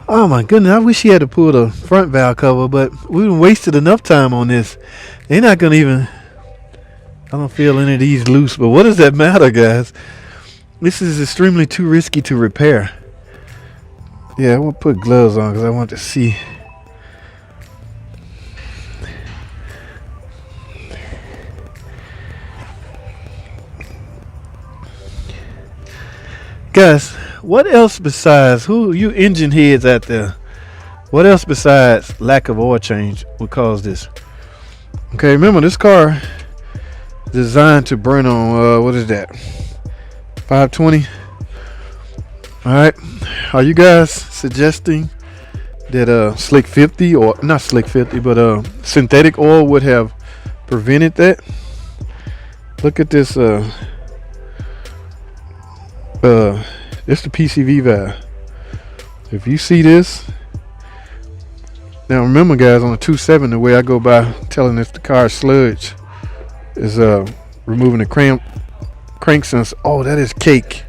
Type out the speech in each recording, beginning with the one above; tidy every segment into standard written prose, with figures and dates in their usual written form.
Oh my goodness, I wish he had to pull the front valve cover, but we wasted enough time on this. They're not gonna even, I don't feel any of these loose, but what does that matter, guys? This is extremely too risky to repair. Yeah, I want to put gloves on because I want to see. Guys, what else besides, who you engine heads out there, what else besides lack of oil change would cause this? Okay, remember this car is designed to burn on, what is that, 520? Alright, are you guys suggesting that slick 50, or not slick 50, but synthetic oil would have prevented that? Look at this, it's the PCV valve. If you see this, now remember guys, on the 2.7, the way I go by telling if the car is sludge is removing the crank sensor. Oh, that is cake,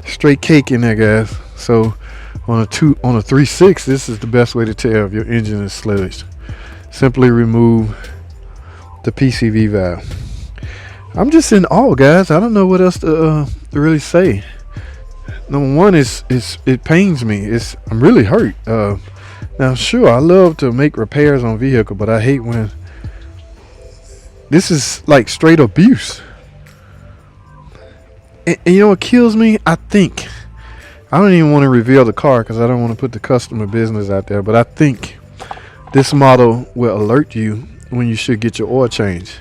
straight cake in there, guys. So on a 3.6, this is the best way to tell if your engine is sludged. Simply remove the PCV valve. I'm just in awe, guys. I don't know what else to really say. Number one is it pains me. I'm really hurt. Now, sure, I love to make repairs on vehicle, but I hate when this is like straight abuse. And you know what kills me? I think I don't even want to reveal the car because I don't want to put the customer business out there. But I think this model will alert you when you should get your oil change.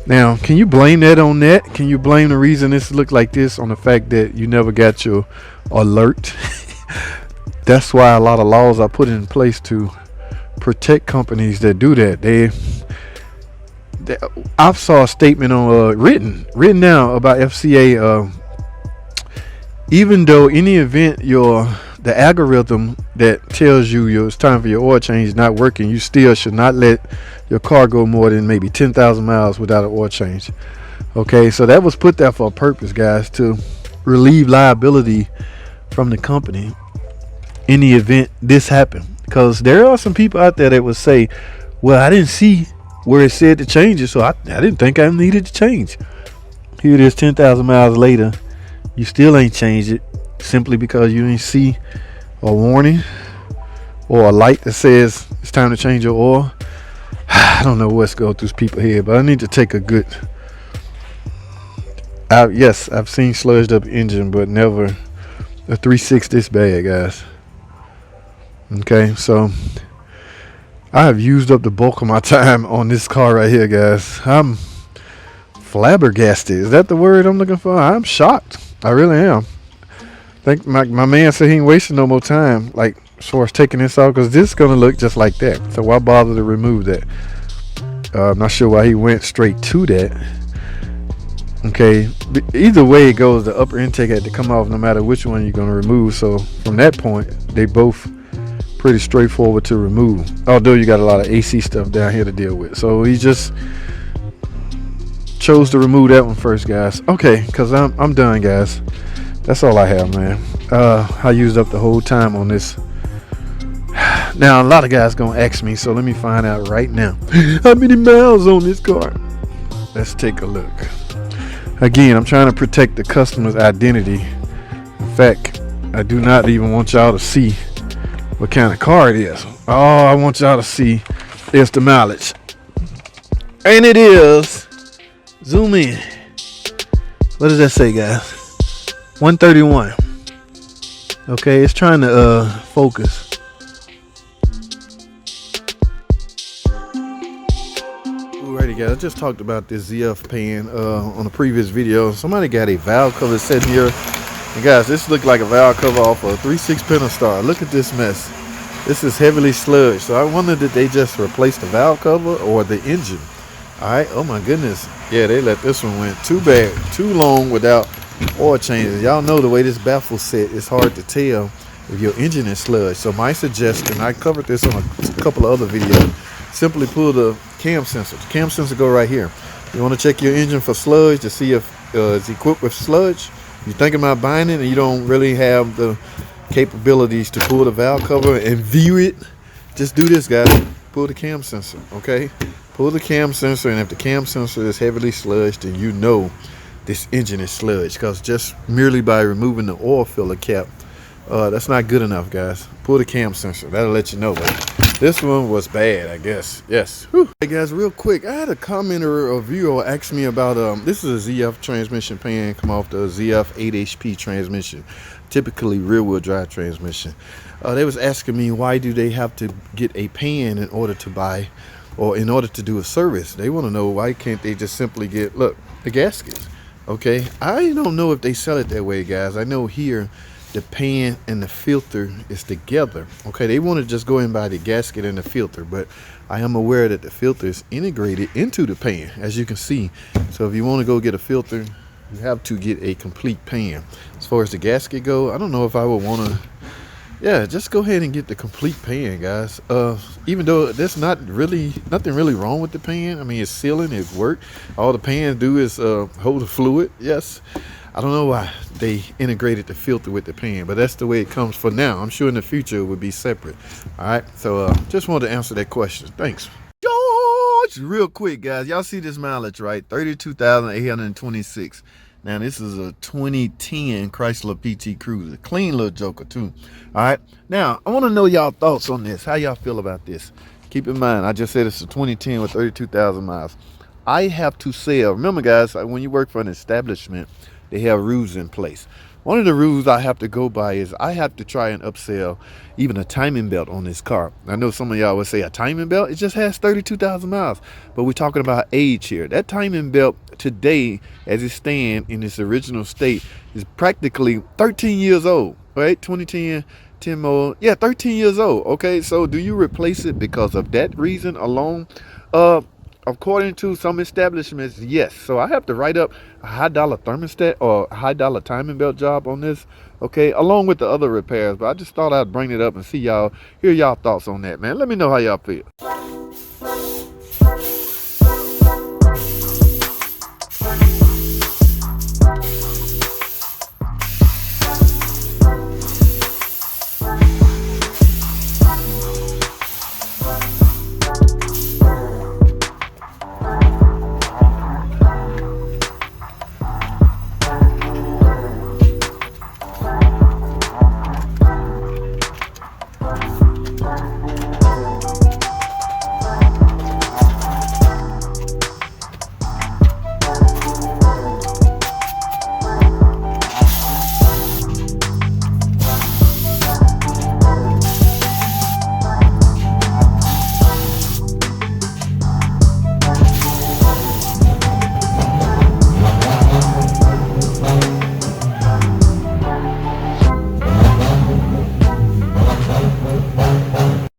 Now, can you blame that on that? Can you blame the reason this looked like this on the fact that you never got your alert? That's why a lot of laws are put in place to protect companies that do that. I saw a statement on written down about FCA. Even though any event the algorithm that tells you it's time for your oil change is not working, you still should not let your car go more than maybe 10,000 miles without an oil change. Okay, so that was put there for a purpose, guys, to relieve liability from the company in the event this happened. Because there are some people out there that would say, well, I didn't see where it said to change it, so I didn't think I needed to change. Here it is 10,000 miles later, you still ain't changed it simply because you didn't see a warning or a light that says it's time to change your oil. I don't know what's going through people's head, but I need to take a good. Yes, I've seen sludged up engine, but never a 3.6 this bad, guys. Okay, so I have used up the bulk of my time on this car right here, guys. I'm flabbergasted. Is that the word I'm looking for? I'm shocked. I really am. I think my man said he ain't wasting no more time, like as far as taking this off, because this is going to look just like that. So why bother to remove that? I'm not sure why he went straight to that. Okay, either way it goes, the upper intake had to come off no matter which one you're going to remove. So from that point, they both pretty straightforward to remove, although you got a lot of AC stuff down here to deal with. So he just chose to remove that one first, guys. Okay, because I'm done, guys. That's all I have, man. I used up the whole time on this. Now a lot of guys gonna ask me, so let me find out right now. How many miles on this car? Let's take a look. Again, I'm trying to protect the customer's identity. In fact, I do not even want y'all to see what kind of car it is. All I want y'all to see is the mileage. And it is, zoom in. What does that say, guys? 131. Okay, it's trying to focus. Alrighty, guys, I just talked about this ZF pan on a previous video. Somebody got a valve cover set here. And guys, this looked like a valve cover off a 3.6 Pentastar. Look at this mess. This is heavily sludged. So I wondered, did they just replace the valve cover or the engine? Alright, oh my goodness. Yeah, they let this one went too bad, too long without oil changes. Y'all know the way this baffle set, it's hard to tell if your engine is sludged. So my suggestion, I covered this on a couple of other videos, simply pull the cam sensor. The cam sensor go right here. You want to check your engine for sludge to see if it's equipped with sludge. You're thinking about buying it and you don't really have the capabilities to pull the valve cover and view it, just do this, guys. Pull the cam sensor, okay? Pull the cam sensor, and if the cam sensor is heavily sludged, then you know this engine is sludged, because just merely by removing the oil filler cap, that's not good enough, guys. Pull the cam sensor, that'll let you know. But this one was bad, I guess. Yes. Whew. Hey guys, real quick, I had a commenter or viewer ask me about this is a ZF transmission pan, come off the ZF 8HP transmission, typically rear wheel drive transmission. They was asking me, why do they have to get a pan in order to buy, or in order to do a service? They want to know, why can't they just simply get, look, the gaskets? Okay, I don't know if they sell it that way, guys. I know here the pan and the filter is together. Okay, they want to just go and buy the gasket and the filter, but I am aware that the filter is integrated into the pan, as you can see. So if you want to go get a filter, you have to get a complete pan. As far as the gasket go, I don't know if I would want to, yeah, just go ahead and get the complete pan, guys. Even though there's nothing really wrong with the pan. I mean, it's sealing, it's work. All the pan do is hold the fluid. Yes, I don't know why they integrated the filter with the pan, but that's the way it comes for now. I'm sure in the future it would be separate. All right, so just wanted to answer that question. Thanks. George, real quick, guys, y'all see this mileage, right? 32,826. Now, this is a 2010 Chrysler PT Cruiser. Clean little joker, too. All right. Now, I want to know y'all thoughts on this. How y'all feel about this? Keep in mind, I just said it's a 2010 with 32,000 miles. I have to sell. Remember, guys, when you work for an establishment, they have rules in place. One of the rules I have to go by is I have to try and upsell even a timing belt on this car. I know some of y'all would say a timing belt, it just has 32,000 miles. But we're talking about age here. That timing belt today, as it stands in its original state, is practically 13 years old, right? 2010, 10 more, yeah, 13 years old. Okay, so do you replace it because of that reason alone? According to some establishments, yes. So I have to write up a high-dollar thermostat or a high-dollar timing belt job on this, okay, along with the other repairs. But I just thought I'd bring it up and see y'all, hear y'all thoughts on that, man. Let me know how y'all feel.